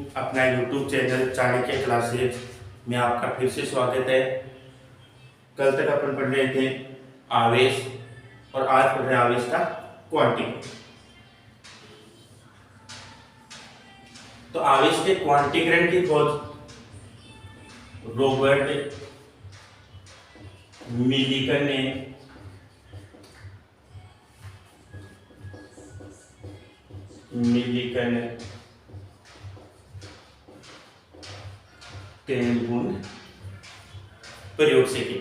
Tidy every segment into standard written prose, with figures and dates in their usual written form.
अपना YouTube channel Chanakya classes में आपका फिर से स्वागत है। कल तक अपन पढ़ रहे थे आवेश और आज पढ़ रहे हैं आवेश का क्वांटिक। तो आवेश के क्वांटीकरण की खोज रॉबर्ट मिलिकन ने तेल बूंद प्रयोग से की।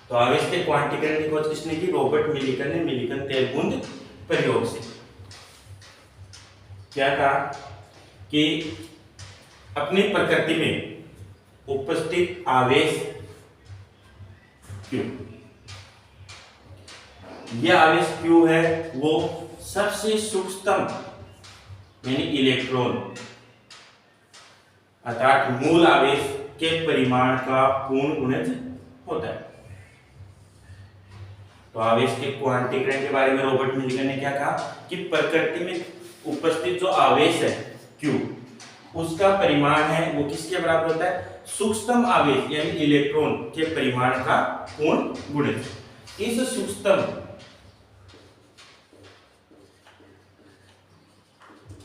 तो आवेश के क्वांटीकरण की खोज किसने की? रॉबर्ट मिलिकन ने मिलिकन तेल बूंद प्रयोग से। क्या कहा कि अपनी प्रकृति में उपस्थित आवेश Q, यह आवेश Q है वो सबसे सूक्ष्म यानी इलेक्ट्रॉन अर्थात मूल आवेश के परिमाण का पूर्ण गुणज होता है। तो आवेश के क्वांटीकरण के बारे में रॉबर्ट मिलिकन ने क्या कहा कि प्रकृति में उपस्थित जो आवेश है Q, उसका परिमाण है वो किसके बराबर होता है? सूक्ष्म आवेश यानी इलेक्ट्रॉन के परिमाण का पूर्ण गुणज। इस सूक्ष्म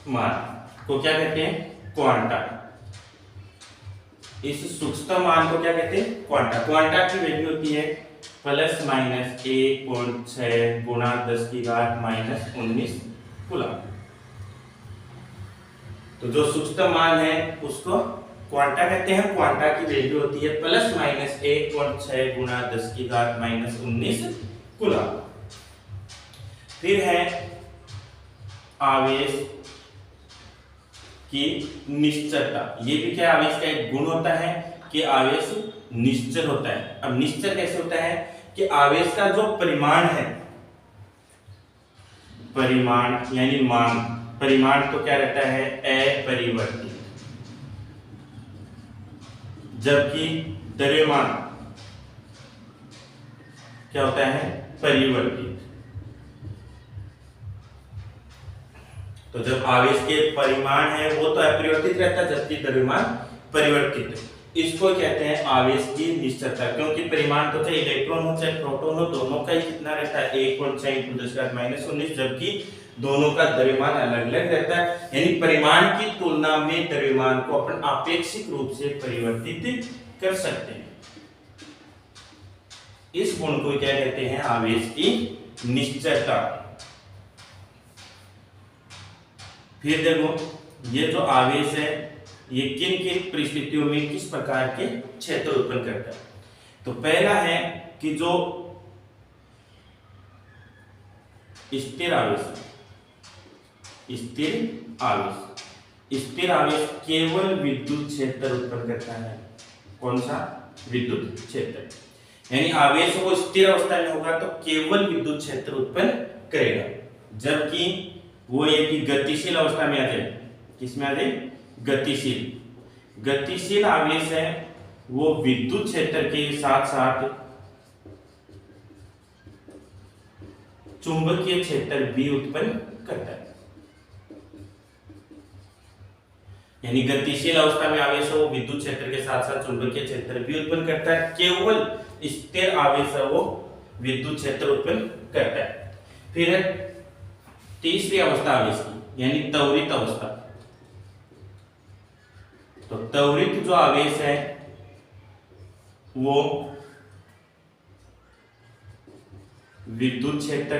मान को क्या कहते हैं? क्वांटा। इस सूक्ष्म मान को क्या कहते हैं? क्वांटा। क्वांटा की वैल्यू होती है प्लस माइनस 1.6 गुणा 10 की घात माइनस 19 कूलम। तो जो सूक्ष्म मान है उसको क्वांटा कहते हैं। क्वांटा की वैल्यू होती है प्लस माइनस 1.6 गुणा 10 की घात माइनस 19 कूलम। फिर है आवेश की निश्चलता। ये भी क्या आवेश का एक गुण होता है कि आवेश निश्चल होता है। अब निश्चल कैसे होता है कि आवेश का जो परिमाण है, परिमाण यानी मान, परिमाण तो क्या रहता है? अपरिवर्तित, जबकि द्रव्यमान क्या होता है? परिवर्तित। तो जब आवेश के परिमाण है वो तो अपरिवर्तित रहता है जबकि द्रव्यमान परिवर्तित। इसको कहते हैं आवेश की निश्चलता। क्योंकि परिमाण तो चाहे इलेक्ट्रॉन हो चाहे प्रोटॉन हो, दोनों का ही कितना रहता है? 1.6 × 10⁻⁻⁹, जबकि दोनों का द्रव्यमान अलग अलग रहता है। यानी परिमाण की तुलना में द्रव्यमान को अपन आपेक्षिक रूप से परिवर्तित कर सकते हैं। इस गुण को क्या कहते हैं? आवेश की निश्चलता। फिर देखो ये जो आवेश है ये किन किन परिस्थितियों में किस प्रकार के क्षेत्र उत्पन्न करता है। तो पहला है कि जो स्थिर आवेश, स्थिर आवेश केवल विद्युत क्षेत्र उत्पन्न करता है। कौन सा? विद्युत क्षेत्र। यानी आवेश वो स्थिर अवस्था में होगा तो केवल विद्युत क्षेत्र उत्पन्न करेगा। जबकि वो यदि गतिशील अवस्था में आ जाए, किसमें आ जाए? गतिशील आवेश है वो विद्युत क्षेत्र के साथ साथ चुंबकीय क्षेत्र भी उत्पन्न करता है। यानी गतिशील अवस्था में आवेश हो विद्युत क्षेत्र के साथ साथ चुंबकीय क्षेत्र भी उत्पन्न करता है। केवल स्थिर आवेश है वो विद्युत क्षेत्र उत्पन्न करता है। फिर है तीसरी अवस्था आवेश की यानी त्वरित अवस्था। तो त्वरित जो आवेश है वो विद्युत क्षेत्र,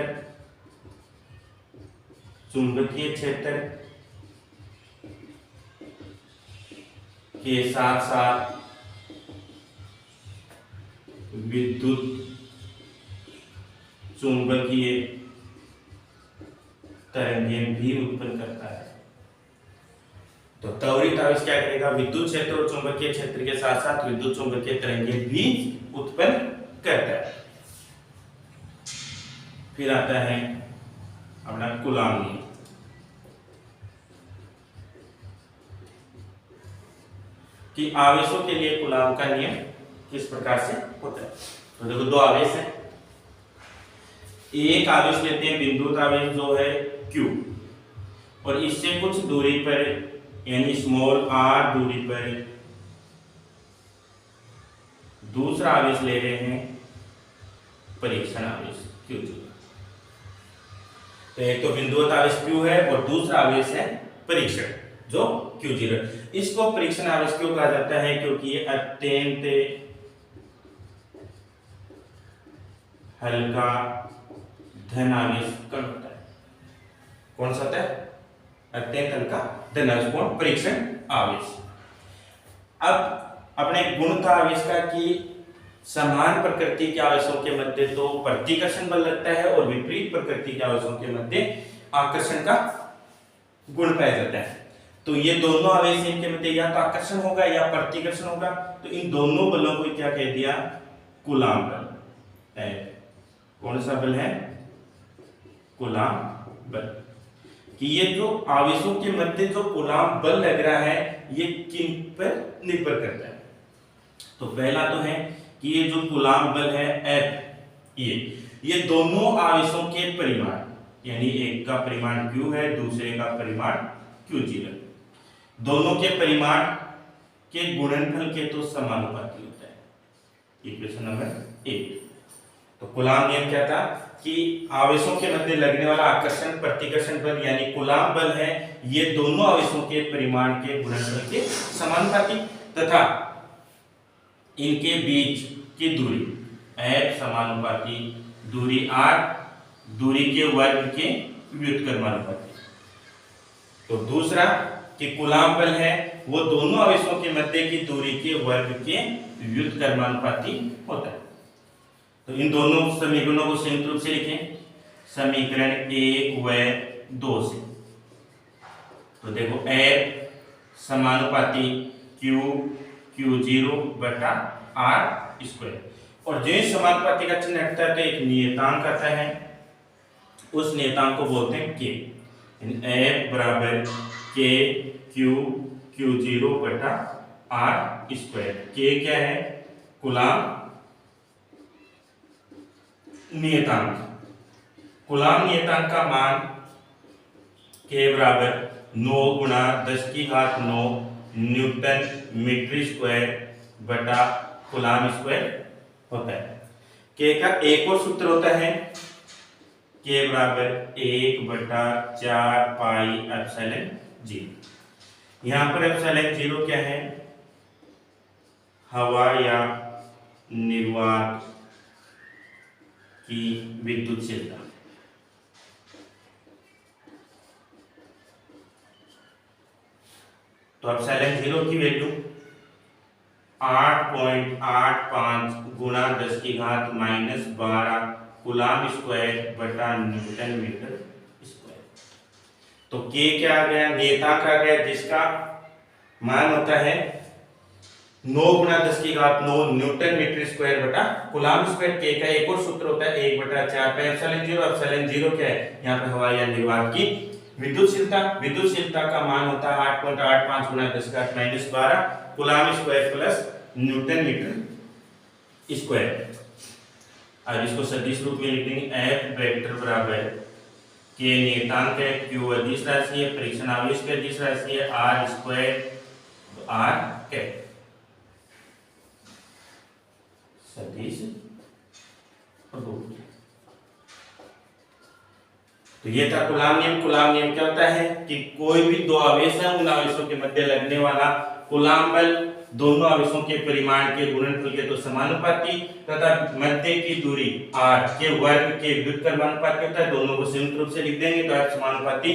चुंबकीय क्षेत्र के साथ साथ विद्युत चुंबकीय तरंगें भी उत्पन्न करता है। तो त्वरित आवेश क्या करेगा? विद्युत क्षेत्र और चुंबकीय क्षेत्र के साथ साथ विद्युत चुंबकीय तरंगें भी उत्पन्न करता है। फिर आता है अपना कूलॉम नियम कि आवेशों के लिए कूलॉम का नियम किस प्रकार से होता है। तो देखो दो आवेश हैं, एक आवेश लेते हैं बिंदुत आवेश जो है Q, और इससे कुछ दूरी पर यानी स्मॉल r दूरी पर दूसरा आवेश ले रहे हैं परीक्षण आवेश Q0। तो एक तो बिंदुवत आवेश Q है और दूसरा आवेश है परीक्षण जो Q0। इसको परीक्षण आवेश क्यों कहा जाता है? क्योंकि ये अत्यंत हल्का धन आवेश कण होता है। कौन सा होता है? अत्यंत हल्का धन आवेश। कौन? परीक्षण आवेश। अब अपने गुण था आवेश का कि समान प्रकृति के आवेशों के मध्य तो प्रतिकर्षण बल लगता है और विपरीत प्रकृति के आवेशों के मध्य आकर्षण का गुण पाया जाता है। तो ये दोनों आवेश इनके मध्य या तो आकर्षण होगा या प्रतिकर्षण होगा। तो इन दोनों बलों को क्या कह दिया? कूलाम बल है। कौन सा बल है? कूलाम बल। कि ये जो आवेशों के मध्य जो कूलाम बल लग रहा है ये किन पर निर्भर करता है? तो पहला तो है कि ये जो कूलाम बल है F, ये दोनों आवेशों के परिमाण, यानी एक का परिमाण Q है, दूसरे का परिमाण Q0, दोनों के परिमाण के गुणनफल के तो समानुपाती होता है। Equation number 1। तो कूलाम नियम क्या था कि आवेशों के मध्य लगने वाला आकर्षण प्रतिकर्षण बल यानी कूलाम बल है, ये दोनों आवेशों के परिमाण के गुणनफल के समानुपाती तथा इनके बीच की दूरी F समानुपाती दूरी R दूरी के वर्ग के व्युत्क्रमानुपाती। तो दूसरा कि कूलाम बल है वो दोनों आवेशों के मध्य की दूरी के वर्ग के व्युत्क्रमानुपाती होता है। तो इन दोनों समीकरणों को संयुक्त रूप से लिखें समीकरण 1 व 2 से। तो देखो F समानुपाती Q0 बटा R स्क्वायर, और जो समानुपाती का चिन्ह हटता है तो एक नियतांक आता है, उस नियतांक को बोलते हैं K। F बराबर K Q0 बटा R स्क्वायर। K क्या है? कूलाम नियतांक। कूलाम नियतांक का मान K बराबर 9 गुणा 10⁹ न्यूटन मीटर स्क्वायर बटा कूलाम स्क्वायर होता है। K का एक और सूत्र होता है K बराबर 1/4 पाई एप्सिलॉन 0। यहाँ पर एप्सिलॉन 0 क्या है? हवा या निर्वात की विद्युतशीलता। तो एप्सिलॉन 0 की वैल्यू 8.85 गुणा 10⁻⁻12 कूलाम स्क्वायर बटा न्यूटन मीटर स्क्वायर। तो K क्या आ गया? नियतांक आ गया जिसका मान होता है 9 गुणा 10⁹ न्यूटन मीटर स्क्वायर बटा कूलाम स्क्वायर। K का एक और सूत्र होता है 1/4 पाई एप्सिलॉन 0। एप्सिलॉन 0 क्या है? यहाँ पर हवा या निर्वात की विद्युतशीलता। विद्युतशीलता का मान होता है 8.85 गुणा 10⁻12 coulomb square plus newton metre square. अब इसको सदिश रूप में लिखेंगे F वेक्टर बराबर K नियतांक है, Q अदिश राशि है, परीक्षण आवेश की अदिश राशि है, R स्क्वायर R कैप सदिश रूप। तो ये था कूलाम नियम। कूलाम नियम क्या होता है कि कोई भी दो आवेश है उन आवेशों के मध्य लगने वाला कूलाम बल दोनों आवेशों के परिमाण के गुणनफल के तो समानुपाती तथा मध्य की दूरी r के वर्ग के व्युत्क्रमानुपाती होता है। दोनों को संयुक्त रूप से लिख देंगे तो r समानुपाती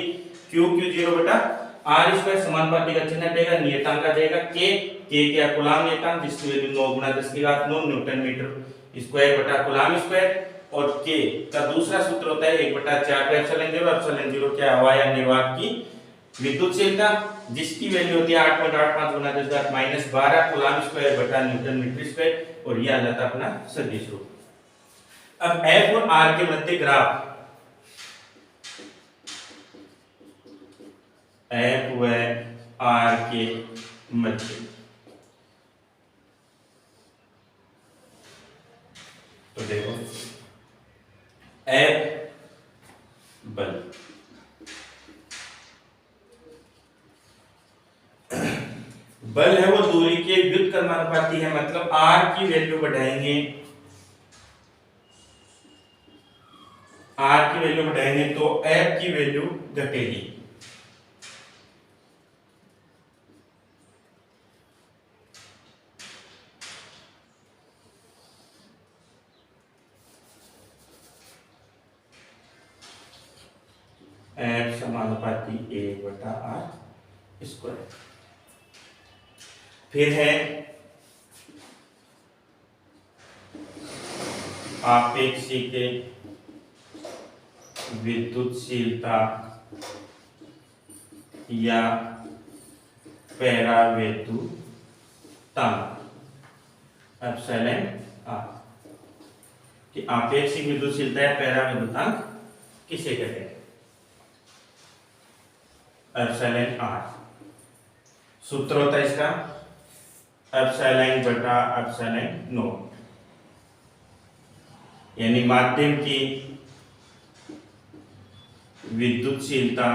Q0 बटा R स्क्वायर। समानुपाती का चिन्ह हटेगा, नियतांक आ जाएगा K क्या? कूलाम नियतांक जिसकी वैल्यू 9 गुणा 10⁹ न्यूटन मीटर स्क्वायर बटा कूलाम स्क्वायर। और K का दूसरा सूत्र होता है 1/4 पाई एप्सिलॉन 0। एप्सिलॉन 0 क्या? हवा या निर्वात की विद्युतशीलता जिसकी वैल्यू होती है 8.85 गुणा 10⁻12 कूलाम स्क्वायर बटा न्यूटन मीटर स्क्वायर, और यह आ जाता है अपना सदिश रूप। अब F और R के मध्य ग्राफ, F व R के मध्य, तो देखो F बल बल है वो दूरी के व्युत्क्रमानुपाती है, मतलब r की वैल्यू बढ़ाएंगे, r की वैल्यू बढ़ाएंगे तो F की वैल्यू घटेगी। F समानुपाती 1/r²। फिर है आपेक्षिक विद्युतशीलता या पैरावैद्युतांक एप्सिलॉन r कि आपेक्षिक विद्युतशीलता या पैरावैद्युतांक किसे कहते हैं? Epsilon r। सूत्र होता है इसका एप्सिलॉन/एप्सिलॉन नॉट, यानी माध्यम की विद्युतशीलता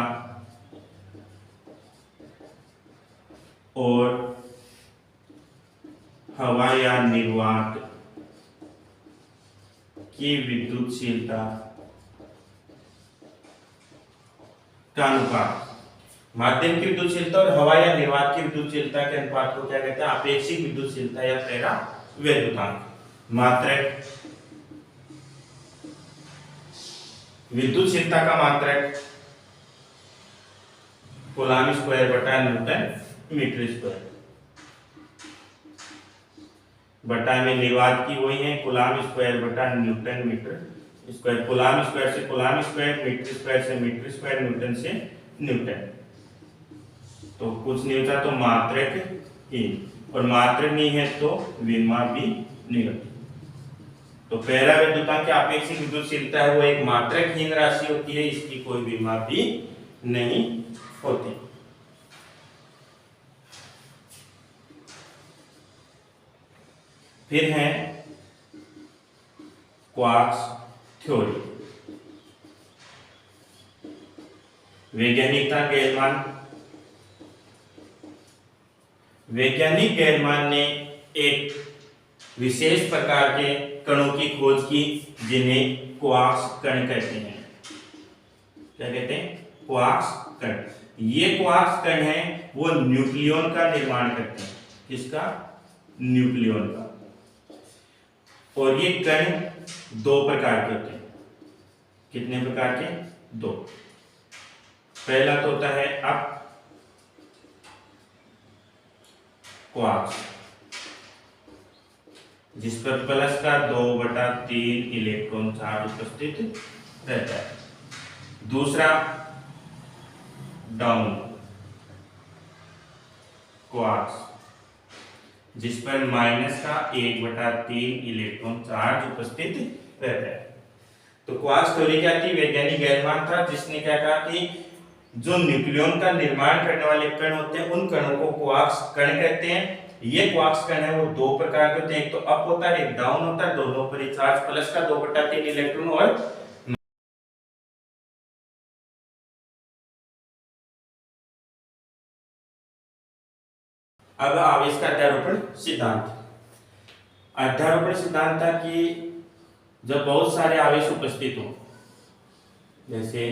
और हवा या निर्वात की विद्युतशीलता का अनुपात। माध्यम की विद्युतशीलता और हवा या निर्वात की विद्युतशीलता के अनुपात को क्या कहते हैं? आपेक्षिक विद्युतशीलता या पैरावैद्युतांक। मात्रक विद्युतशीलता का मात्रक कूलॉम स्क्वायर बटा न्यूटन मीटर स्क्वायर, बटा में निर्वात की वही है कूलॉम स्क्वायर बटा newton metre square. Coulomb square से कूलॉम स्क्वायर, मीटर स्क्वायर से मीटर स्क्वायर, न्यूटन से न्यूटन। तो कुछ नहीं होता तो मात्रक ही, और मात्रक नहीं है तो विमा भी नहीं होती। तो पैरावैद्युतांक की आपेक्षिक विद्युतशीलता है वो एक मात्रकहीन राशि होती है, इसकी कोई विमा भी नहीं होती। फिर है क्वार्ट्ज थ्योरी। वैज्ञानिक गैलमान ने एक विशेष प्रकार के कणों की खोज की जिन्हें क्वार्ट्ज कण कहते हैं। क्या कहते हैं? क्वार्ट्ज कण। ये क्वार्ट्ज कण है वो न्यूक्लियॉन का निर्माण करते हैं। किसका? न्यूक्लियॉन का। और ये कण दो प्रकार के होते हैं। कितने प्रकार के? दो। पहला तो होता है अप क्वार्ट्ज, जिस पर प्लस का 2/3 इलेक्ट्रॉन चार्ज उपस्थित रहता है। दूसरा डाउन क्वार्ट्ज, जिस पर माइनस का 1/3 इलेक्ट्रॉन चार्ज उपस्थित रहता है। तो क्वार्ट्ज थ्योरी क्या थी? वैज्ञानिक गैलमान था जिसने क्या कहा कि जो न्यूक्लियॉन का निर्माण करने वाले कण होते हैं उन कणों को क्वार्ट्ज कण कहते हैं। ये क्वार्ट्ज कण है वो दो प्रकार के होते हैं, एक तो अप होता है, एक डाउन होता है। दोनों पर ही चार्ज प्लस का 2/3 इलेक्ट्रॉन और अब आवेश का अध्यारोपण सिद्धांत। अध्यारोपण सिद्धांत था कि जब बहुत सारे आवेश उपस्थित हो, जैसे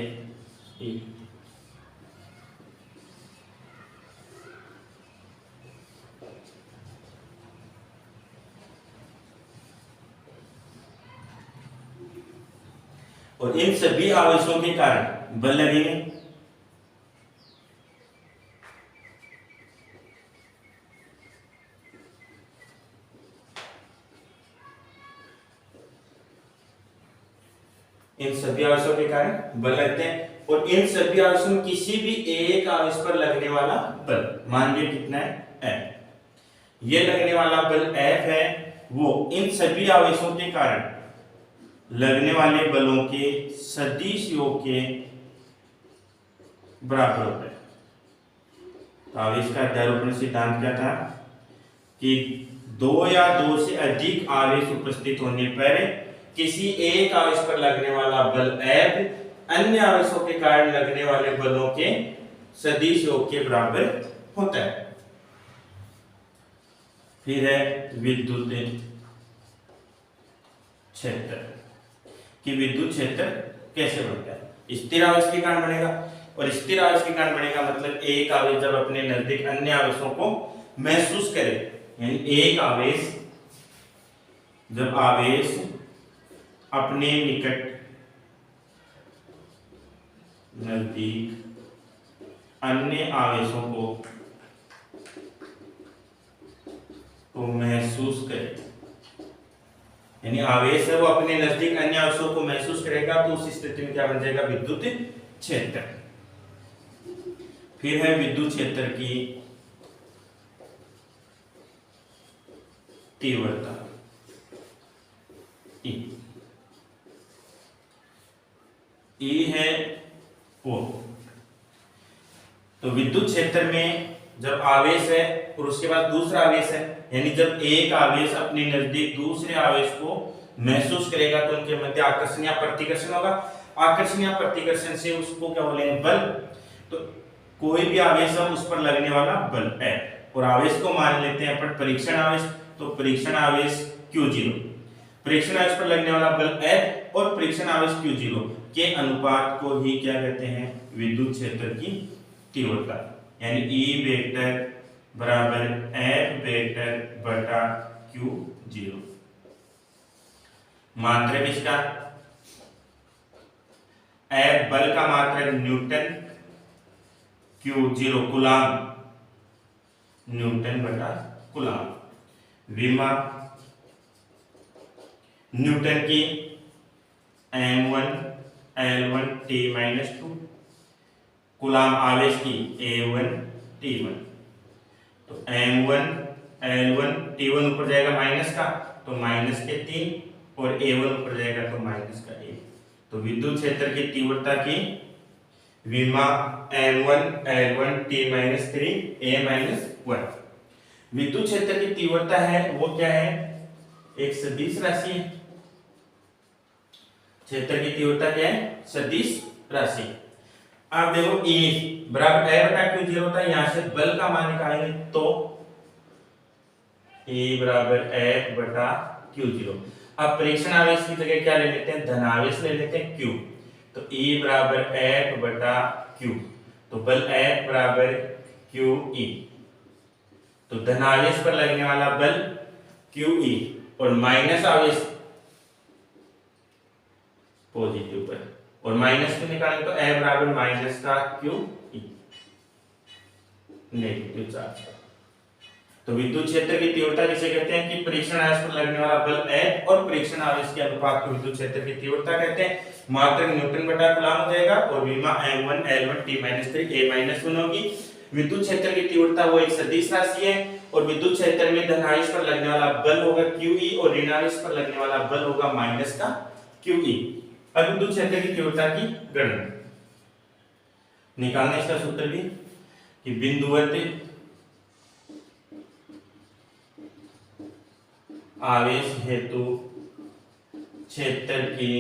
और इन सभी आवेशों के कारण बल लगेंगे। इन सभी आवेशों के कारण बल लगते हैं और इन सभी आवेशों में किसी भी एक आवेश पर लगने वाला बल, मान लीजिए कितना है? F। ये लगने वाला बल F है वो इन सभी आवेशों के कारण लगने वाले बलों के सदिश योग के बराबर होता है। तो आवेश का अध्यारोपण सिद्धांत क्या था कि दो या दो से अधिक आवेश उपस्थित होने पर किसी एक आवेश पर लगने वाला बल F अन्य आवेशों के कारण लगने वाले बलों के सदिश योग के बराबर होता है। फिर है विद्युत क्षेत्र कि विद्युत क्षेत्र कैसे बनता है। स्थिर आवेश के कारण बनेगा, और स्थिर आवेश के कारण बनेगा मतलब एक आवेश जब अपने नजदीक अन्य आवेशों को महसूस करे, यानी एक आवेश जब आवेश अपने निकट नजदीक अन्य आवेशों को महसूस करे, यानी आवेश है वो अपने नजदीक अन्य आवेशों को महसूस करेगा, तो उस स्थिति में क्या बन जाएगा, विद्युत क्षेत्र। फिर है विद्युत क्षेत्र की तीव्रता ई है वो। तो विद्युत क्षेत्र में जब आवेश है और उसके बाद दूसरा आवेश है, यानी जब एक आवेश अपने नजदीक दूसरे आवेश को महसूस करेगा तो उनके मध्य आकर्षण या प्रतिकर्षण होगा। आकर्षण या प्रतिकर्षण से उसको क्या बोलेंगे, बल। तो कोई भी आवेश है उस पर लगने वाला बल है, और आवेश को मान लेते हैं अपन परीक्षण आवेश। तो परीक्षण आवेश Q0, परीक्षण आवेश पर लगने वाला बल F और परीक्षण आवेश Q0 के अनुपात को ही क्या कहते हैं, विद्युत क्षेत्र की तीव्रता, यानी E वेक्टर बराबर F वेक्टर बटा Q0। मात्रक इसका F बल का मात्रक न्यूटन, Q0 कूलाम, न्यूटन बटा कूलाम। विमा न्यूटन की m1 L1 T-2, कूलाम आवेश की A1 T1। तो m1 L1 T1 ऊपर जाएगा माइनस का, तो माइनस के 3, और A1 ऊपर जाएगा तो माइनस का 1। तो विद्युत क्षेत्र की तीव्रता की विमा m1 L1 T-3 A-1। विद्युत क्षेत्र की तीव्रता है वो क्या है, एक सदिश राशि है। क्षेत्र की तीव्रता क्या है, सदिश राशि। अब देखो E बराबर F बटा Q0 होता है, यहां से बल का मान निकालेंगे तो E बराबर F बटा Q0। अब परीक्षण आवेश की जगह क्या ले लेते हैं, धनावेश ले लेते हैं Q। तो E बराबर F बटा Q, तो बल F बराबर QE। तो धनावेश पर लगने वाला बल QE और माइनस आवेश पॉजिटिव पर, और माइनस को निकालें तो F बराबर माइनस का QE, नेगेटिव चार्ज का। तो विद्युत क्षेत्र की तीव्रता किसे कहते हैं कि परीक्षण आवेश पर लगने वाला बल F और परीक्षण आवेश के अनुपात को विद्युत क्षेत्र की तीव्रता कहते हैं। मात्रक न्यूटन बटा कूलाम हो जाएगा, और विमा m1 L1 T-3 A-1 होगी। विद्युत क्षेत्र की तीव्रता वो एक सदिश राशि है, और विद्युत क्षेत्र में धनावेश पर लगने वाला बल होगा QE और ऋणावेश पर लगने वाला बल होगा माइनस का QE। अब विद्युत क्षेत्र की तीव्रता की गणना निकालने इसका सूत्र भी कि बिंदुवत आवेश हेतु क्षेत्र की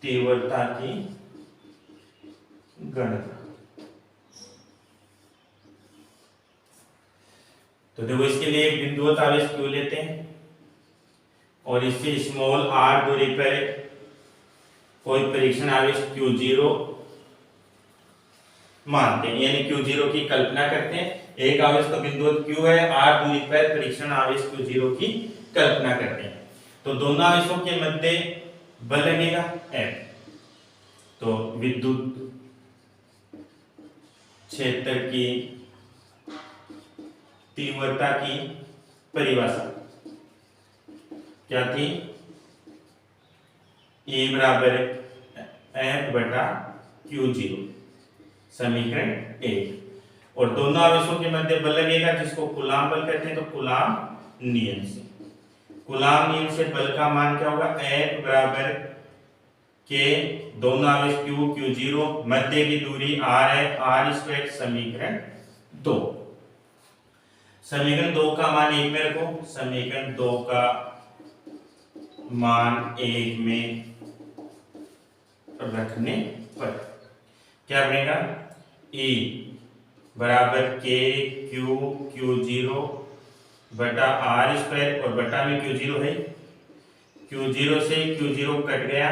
तीव्रता की गणना। तो देखो इसके लिए एक बिंदुवत आवेश Q लेते हैं, और इससे स्मॉल r दूरी पर कोई परीक्षण आवेश Q0 मानते हैं, यानी Q0 की कल्पना करते हैं। एक आवेश तो बिंदुवत Q है, r दूरी पर परीक्षण आवेश Q0 की कल्पना करते हैं। तो दोनों आवेशों के मध्य बल लगेगा F। तो विद्युत क्षेत्र की तीव्रता की परिभाषा क्या थी, E बराबर F बटा Q0, समीकरण 1। और दोनों आवेशों के मध्य बल लगेगा जिसको कूलाम बल कहते हैं। तो कूलाम नियम से, कूलाम नियम से बल का मान क्या होगा, F बराबर के दोनों आवेश Q Q0, मध्य की दूरी r है, r², समीकरण 2। समीकरण 2 का मान 1 में रखो, समीकरण 2 का मान 1 में रखने पर क्या बनेगा, E बराबर के क्यू क्यू जीरो बटा आर स्क्वायर और बटा में क्यू जीरो है, क्यू जीरो से क्यू जीरो कट गया,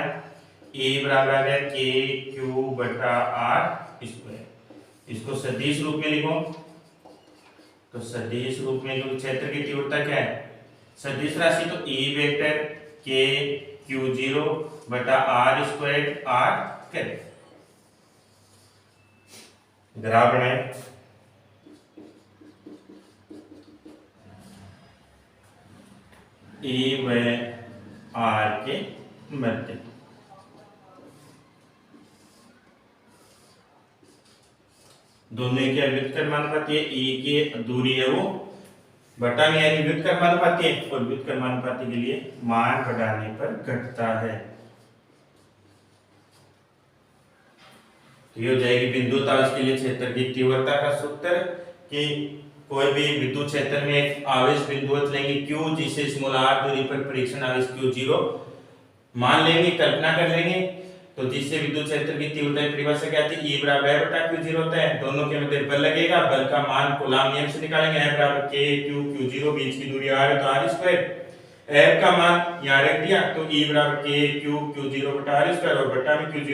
ए बराबर आ गया के क्यू बटा आर स्क्वायर। इसको सदिश रूप में लिखो, तो सदिश रूप में लिखो, क्षेत्र की तीव्रता क्या है सदिश राशि, तो ई वेक्टर के क्यू जीरो बटा R square R character. Graph बनाए, ए व आर के मध्य दोनों के व्युत्क्रम अनुपात है, ई की दूरी है वो बटा में यानी व्युत्क्रम अनुपात है, और व्युत्क्रम अनुपात के लिए मान बढ़ाने पर घटता है। तो ये हो जाएगी बिंदु ताश के लिए क्षेत्र की तीव्रता का सूत्र कि कोई भी विद्युत क्षेत्र में एक आवेश बिंदुवत लेंगे Q, जिसे स्मॉल r दूरी पर परीक्षण आवेश Q0 मान लेंगे, कल्पना कर लेंगे, तो जिससे विद्युत क्षेत्र की तीव्रता की परिभाषा क्या आती है, E बराबर बटा Q0 होता है। दोनों के मध्य बल लगेगा, बल का मान कूलॉम नियम से निकालेंगे, F बराबर K Q Q0, बीच की दूरी r है तो r स्क्वायर, F का मान यहाँ रख दिया, तो E बराबर K Q Q0 बटा r स्क्वायर और बटा में Q0